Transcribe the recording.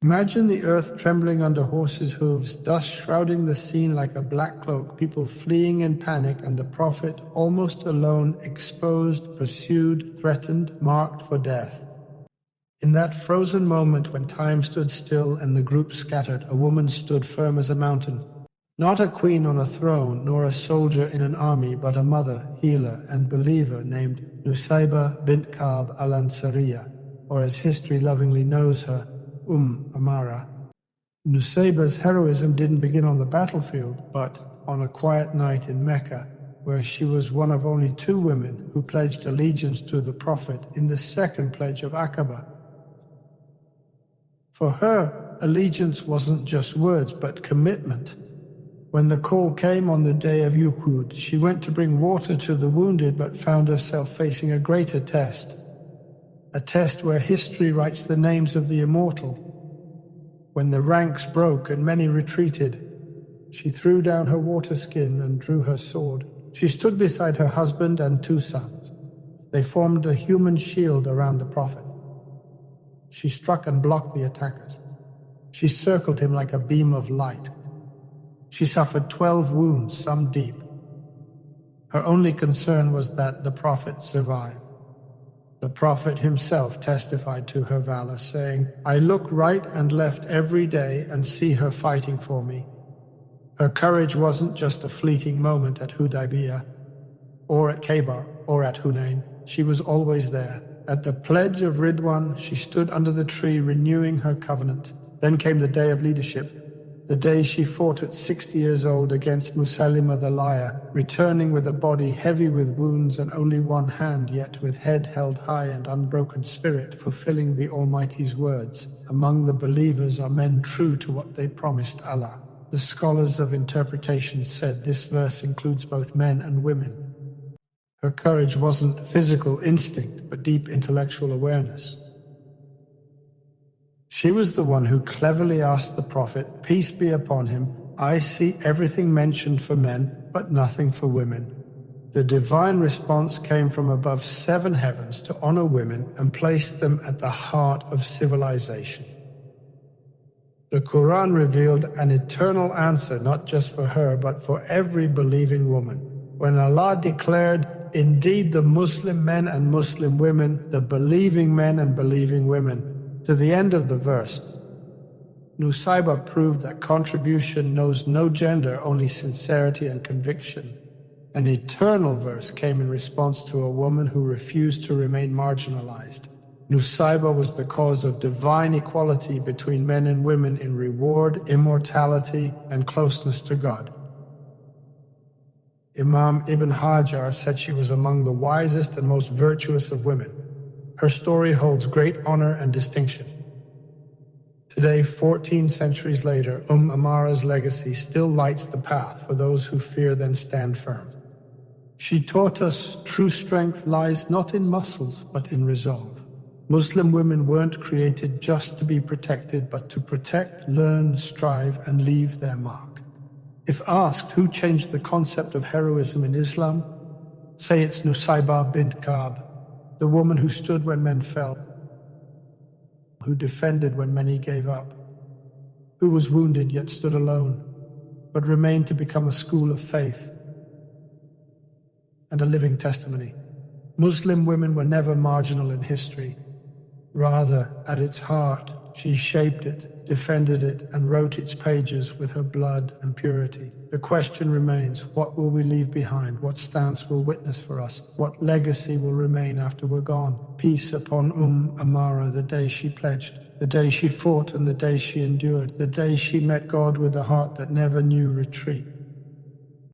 Imagine the earth trembling under horses' hooves, dust shrouding the scene like a black cloak, people fleeing in panic, and the Prophet, almost alone, exposed, pursued, threatened, marked for death. In that frozen moment when time stood still and the group scattered, a woman stood firm as a mountain. Not a queen on a throne, nor a soldier in an army, but a mother, healer, and believer named Nusseiba bint al-Ansariyya, or as history lovingly knows her, Amara. Nusseiba's heroism didn't begin on the battlefield, but on a quiet night in Mecca, where she was one of only 2 women who pledged allegiance to the Prophet in the second pledge of Aqaba. For her, allegiance wasn't just words, but commitment. When the call came on the day of Uhud, she went to bring water to the wounded, but found herself facing a greater test. A test where history writes the names of the immortal. When the ranks broke and many retreated, she threw down her water skin and drew her sword. She stood beside her husband and 2 sons. They formed a human shield around the Prophet. She struck and blocked the attackers. She circled him like a beam of light. She suffered 12 wounds, some deep. Her only concern was that the Prophet survive. The Prophet himself testified to her valor, saying, "I look right and left every day and see her fighting for me." Her courage wasn't just a fleeting moment at Hudaybiyah, or at Khaybar, or at Hunain. She was always there. At the pledge of Ridwan, she stood under the tree renewing her covenant. Then came the day of leadership. The day she fought at 60 years old against Musaylima the liar, returning with a body heavy with wounds and only 1 hand, yet with head held high and unbroken spirit, fulfilling the Almighty's words, "Among the believers are men true to what they promised Allah." The scholars of interpretation said this verse includes both men and women. Her courage wasn't physical instinct, but deep intellectual awareness. She was the one who cleverly asked the Prophet, peace be upon him, "I see everything mentioned for men, but nothing for women." The divine response came from above 7 heavens to honor women and place them at the heart of civilization. The Quran revealed an eternal answer not just for her, but for every believing woman. When Allah declared, "Indeed the Muslim men and Muslim women, the believing men and believing women," to the end of the verse, Nusseiba proved that contribution knows no gender, only sincerity and conviction. An eternal verse came in response to a woman who refused to remain marginalized. Nusseiba was the cause of divine equality between men and women in reward, immortality, and closeness to God. Imam Ibn Hajar said she was among the wisest and most virtuous of women. Her story holds great honor and distinction. Today, 14 centuries later, Amara's legacy still lights the path for those who fear then stand firm. She taught us true strength lies not in muscles, but in resolve. Muslim women weren't created just to be protected, but to protect, learn, strive, and leave their mark. If asked who changed the concept of heroism in Islam, say it's Nusseiba bint Ka'b, the woman who stood when men fell, who defended when many gave up, who was wounded yet stood alone, but remained to become a school of faith and a living testimony. Muslim women were never marginal in history. Rather, at its heart, she shaped it, defended it, and wrote its pages with her blood and purity. The question remains, what will we leave behind? What stance will witness for us? What legacy will remain after we're gone? Peace upon Amara, the day she pledged, the day she fought and the day she endured, the day she met God with a heart that never knew retreat.